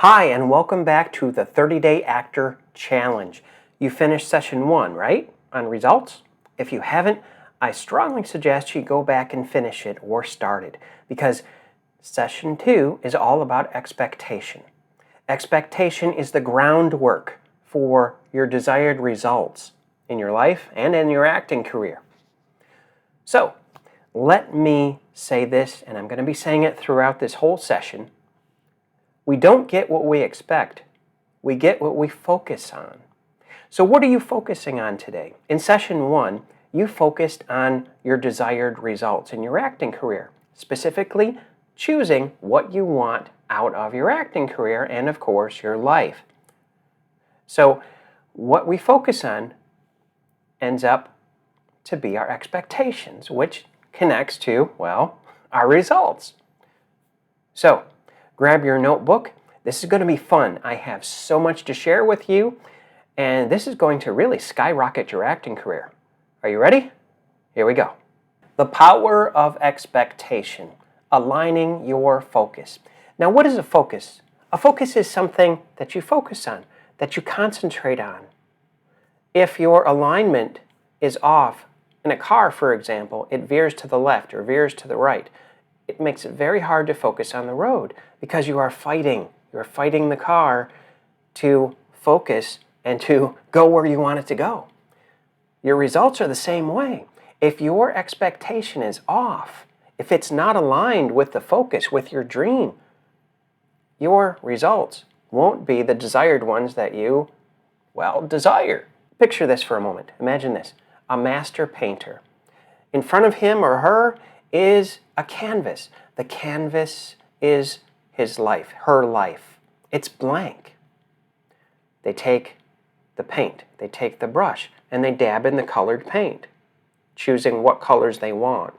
Hi, and welcome back to the 30-Day Actor Challenge. You finished session 1, right? On results? If you haven't, I strongly suggest you go back and finish it or start it, because session 2 is all about expectation. Expectation is the groundwork for your desired results in your life and in your acting career. So, let me say this, and I'm going to be saying it throughout this whole session. We don't get what we expect. We get what we focus on. So what are you focusing on today? In session 1, you focused on your desired results in your acting career, specifically choosing what you want out of your acting career and, of course, your life. So what we focus on ends up to be our expectations, which connects to, well, our results. So grab your notebook. This is going to be fun. I have so much to share with you, and this is going to really skyrocket your acting career. Are you ready? Here we go. The power of expectation, aligning your focus. Now, what is a focus? A focus is something that you focus on, that you concentrate on. If your alignment is off, in a car, for example, it veers to the left or veers to the right. It makes it very hard to focus on the road because you are fighting. You're fighting the car to focus and to go where you want it to go. Your results are the same way. If your expectation is off, if it's not aligned with the focus, with your dream, your results won't be the desired ones that you, desire. Picture this for a moment. Imagine this. A master painter. In front of him or her is a canvas. The canvas is his life, her life. It's blank. They take the paint, they take the brush, and they dab in the colored paint, choosing what colors they want.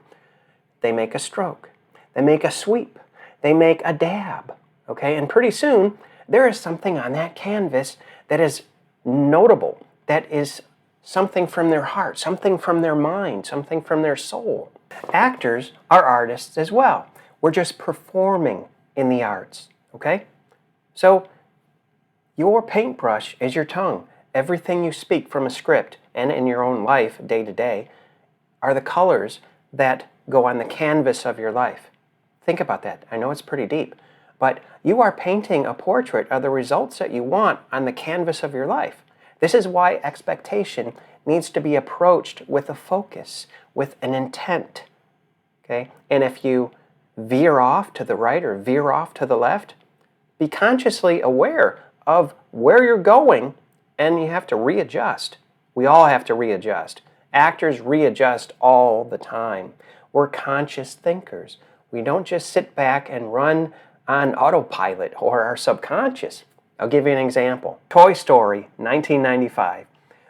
They make a stroke. They make a sweep. They make a dab. Okay, and pretty soon there is something on that canvas that is notable, that is something from their heart, something from their mind, something from their soul. Actors are artists as well. We're just performing in the arts, okay? So your paintbrush is your tongue. Everything you speak from a script and in your own life day to day are the colors that go on the canvas of your life. Think about that. I know it's pretty deep, but you are painting a portrait of the results that you want on the canvas of your life. This is why expectation needs to be approached with a focus, with an intent, okay? And if you veer off to the right or veer off to the left, be consciously aware of where you're going, and you have to readjust. We all have to readjust. Actors readjust all the time. We're conscious thinkers. We don't just sit back and run on autopilot or our subconscious. I'll give you an example. Toy Story, 1995.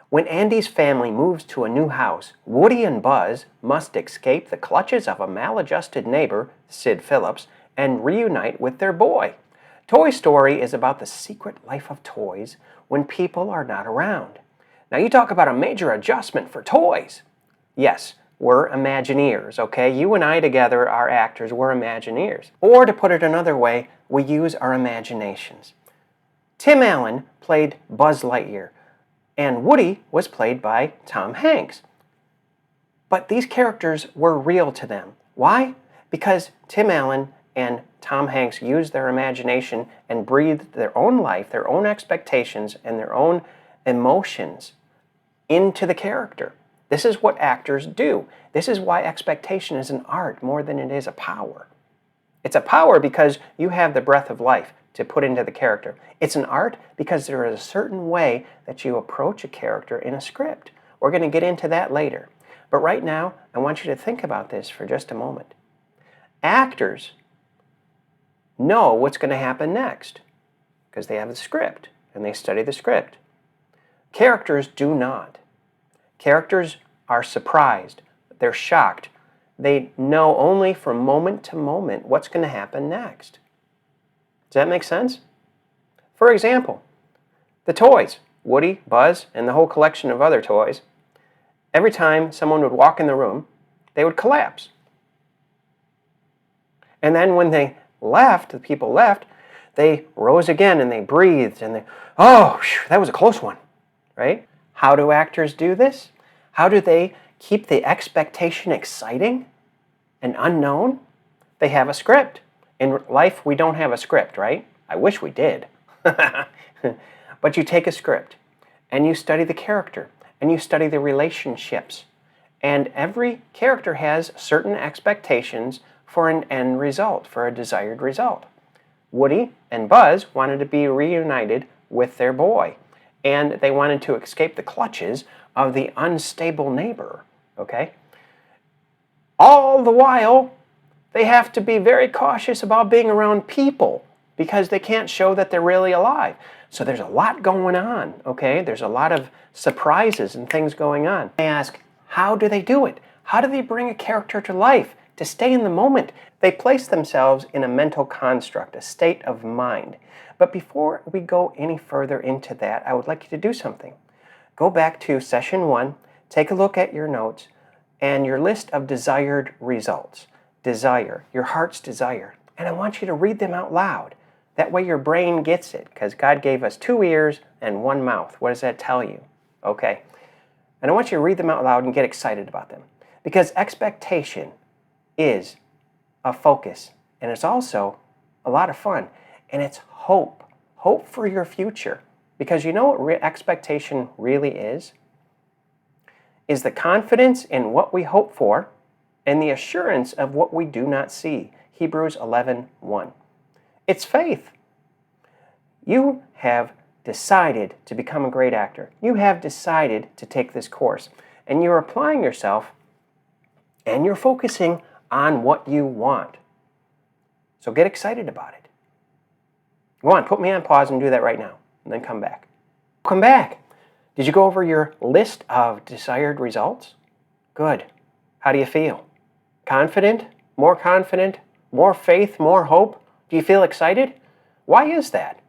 When Andy's family moves to a new house, Woody and Buzz must escape the clutches of a maladjusted neighbor, Sid Phillips, and reunite with their boy. Toy Story is about the secret life of toys when people are not around. Now you talk about a major adjustment for toys. Yes, we're Imagineers, okay? You and I together are actors, we're Imagineers. Or to put it another way, we use our imaginations. Tim Allen played Buzz Lightyear, and Woody was played by Tom Hanks. But these characters were real to them. Why? Because Tim Allen and Tom Hanks used their imagination and breathed their own life, their own expectations, and their own emotions into the character. This is what actors do. This is why expectation is an art more than it is a power. It's a power because you have the breath of life to put into the character. It's an art because there is a certain way that you approach a character in a script. We're going to get into that later. But right now, I want you to think about this for just a moment. Actors know what's going to happen next because they have the script and they study the script. Characters do not. Characters are surprised. They're shocked. They know only from moment to moment what's going to happen next. Does that make sense? For example, the toys, Woody, Buzz, and the whole collection of other toys, every time someone would walk in the room, they would collapse. And then when they left, the people left, They rose again and they breathed and oh, that was a close one, right? How do actors do this? How do they keep the expectation exciting and unknown? They have a script. In life, we don't have a script, right? I wish we did. But you take a script and you study the character and you study the relationships. And every character has certain expectations for an end result, for a desired result. Woody and Buzz wanted to be reunited with their boy, and they wanted to escape the clutches of the unstable neighbor, okay? All the while, they have to be very cautious about being around people because they can't show that they're really alive. So there's a lot going on, okay? There's a lot of surprises and things going on. I ask, how do they do it? How do they bring a character to life, to stay in the moment? They place themselves in a mental construct, a state of mind. But before we go any further into that, I would like you to do something. Go back to session 1, take a look at your notes and your list of desired results. Desire, your heart's desire. And I want you to read them out loud. That way your brain gets it, because God gave us 2 ears and 1 mouth. What does that tell you? Okay. And I want you to read them out loud and get excited about them. Because expectation is a focus, and it's also a lot of fun, and it's hope. Hope for your future. Because you know what expectation really is? Is the confidence in what we hope for and the assurance of what we do not see. Hebrews 11:1. It's faith. You have decided to become a great actor. You have decided to take this course, and you're applying yourself, and you're focusing on what you want. So get excited about it. Go on, put me on pause and do that right now, and then come back. Come back. Did you go over your list of desired results? Good. How do you feel? Confident? More faith, more hope? Do you feel excited? Why is that?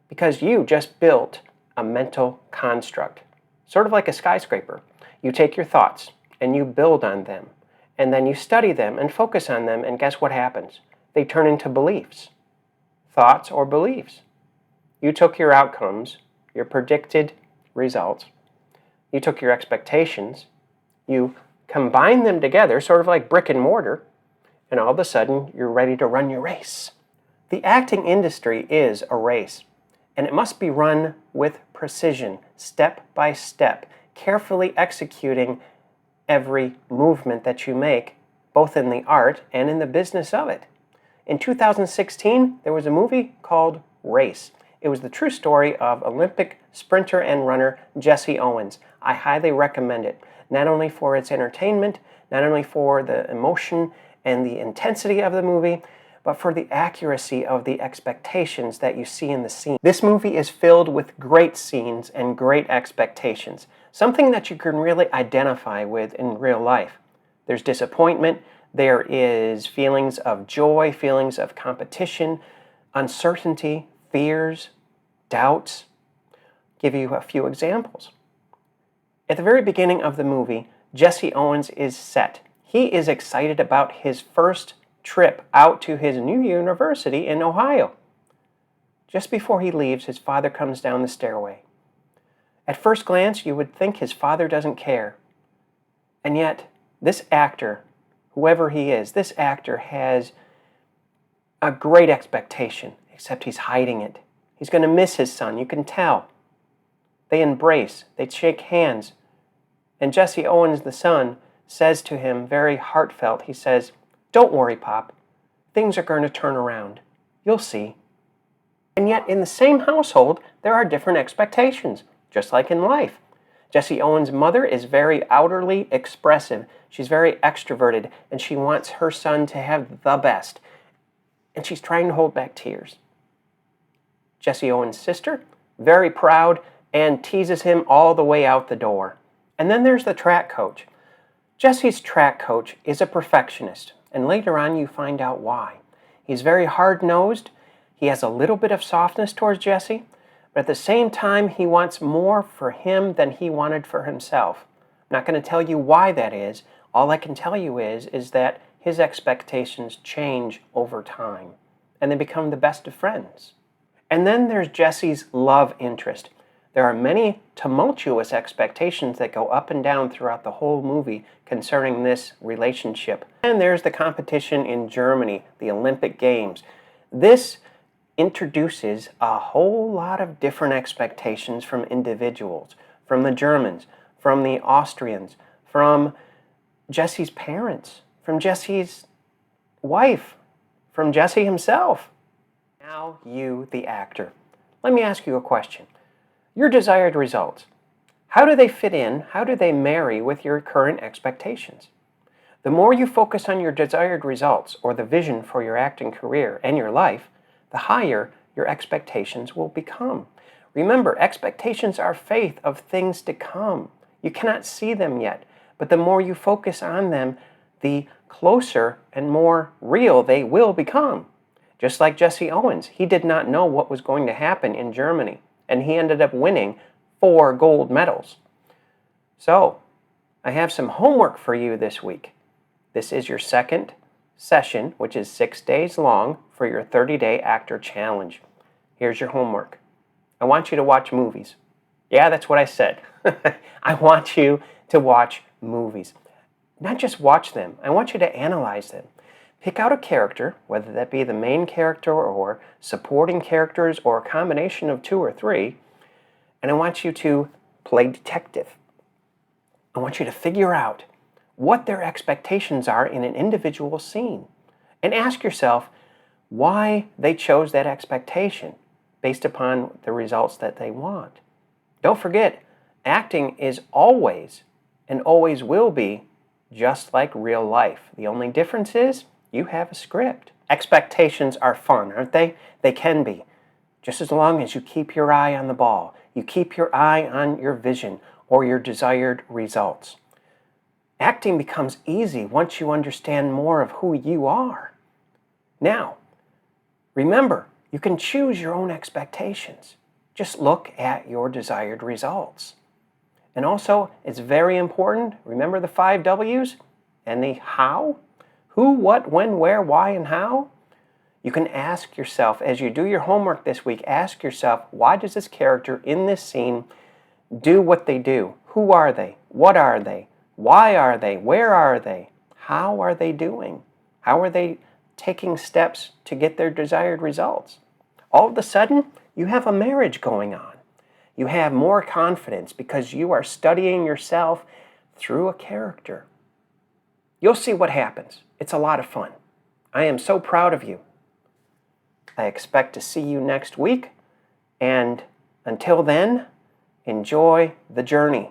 Because you just built a mental construct, sort of like a skyscraper. You take your thoughts and you build on them, and then you study them and focus on them, and guess what happens? They turn into beliefs, thoughts or beliefs. You took your outcomes, your predicted results, you took your expectations, you combine them together, sort of like brick and mortar, and all of a sudden you're ready to run your race. The acting industry is a race, and it must be run with precision, step by step, carefully executing every movement that you make, both in the art and in the business of it. In 2016, there was a movie called Race. It was the true story of Olympic sprinter and runner Jesse Owens. I highly recommend it, not only for its entertainment, not only for the emotion and the intensity of the movie, but for the accuracy of the expectations that you see in the scene. This movie is filled with great scenes and great expectations, something that you can really identify with in real life. There's disappointment, there is feelings of joy, feelings of competition, uncertainty, fears, doubts. Give you a few examples. At the very beginning of the movie, Jesse Owens is set. He is excited about his first trip out to his new university in Ohio. Just before he leaves, his father comes down the stairway. At first glance, you would think his father doesn't care. And yet, this actor, whoever he is, this actor has a great expectation, except he's hiding it. He's going to miss his son, you can tell. They embrace, they shake hands. And Jesse Owens, the son, says to him, very heartfelt, he says, "Don't worry, Pop. Things are going to turn around. You'll see." And yet, in the same household, there are different expectations, just like in life. Jesse Owens' mother is very outwardly expressive. She's very extroverted, and she wants her son to have the best. And she's trying to hold back tears. Jesse Owens' sister, very proud, and teases him all the way out the door. And then there's the track coach. Jesse's track coach is a perfectionist, and later on you find out why. He's very hard-nosed, he has a little bit of softness towards Jesse, but at the same time he wants more for him than he wanted for himself. I'm not going to tell you why that is. All I can tell you is that his expectations change over time, and they become the best of friends. And then there's Jesse's love interest. There are many tumultuous expectations that go up and down throughout the whole movie concerning this relationship. And there's the competition in Germany, the Olympic Games. This introduces a whole lot of different expectations from individuals, from the Germans, from the Austrians, from Jesse's parents, from Jesse's wife, from Jesse himself. Now you, the actor. Let me ask you a question. Your desired results, how do they fit in, how do they marry with your current expectations? The more you focus on your desired results or the vision for your acting career and your life, the higher your expectations will become. Remember, expectations are faith of things to come. You cannot see them yet, but the more you focus on them, the closer and more real they will become. Just like Jesse Owens, he did not know what was going to happen in Germany, and he ended up winning 4 gold medals. So, I have some homework for you this week. This is your second session, which is 6 days long, for your 30-day actor challenge. Here's your homework. I want you to watch movies. Yeah, that's what I said. I want you to watch movies. Not just watch them. I want you to analyze them. Pick out a character, whether that be the main character or supporting characters or a combination of 2 or 3, and I want you to play detective. I want you to figure out what their expectations are in an individual scene and ask yourself why they chose that expectation based upon the results that they want. Don't forget, acting is always and always will be just like real life. The only difference is you have a script. Expectations are fun, aren't they? They can be. Just as long as you keep your eye on the ball, you keep your eye on your vision or your desired results. Acting becomes easy once you understand more of who you are. Now, remember, you can choose your own expectations. Just look at your desired results. And also, it's very important, remember the 5 W's and the how? Who, what, when, where, why, and how? You can ask yourself, as you do your homework this week, ask yourself, why does this character in this scene do what they do? Who are they? What are they? Why are they? Where are they? How are they doing? How are they taking steps to get their desired results? All of a sudden, you have a marriage going on. You have more confidence because you are studying yourself through a character. You'll see what happens. It's a lot of fun. I am so proud of you. I expect to see you next week, and until then, enjoy the journey.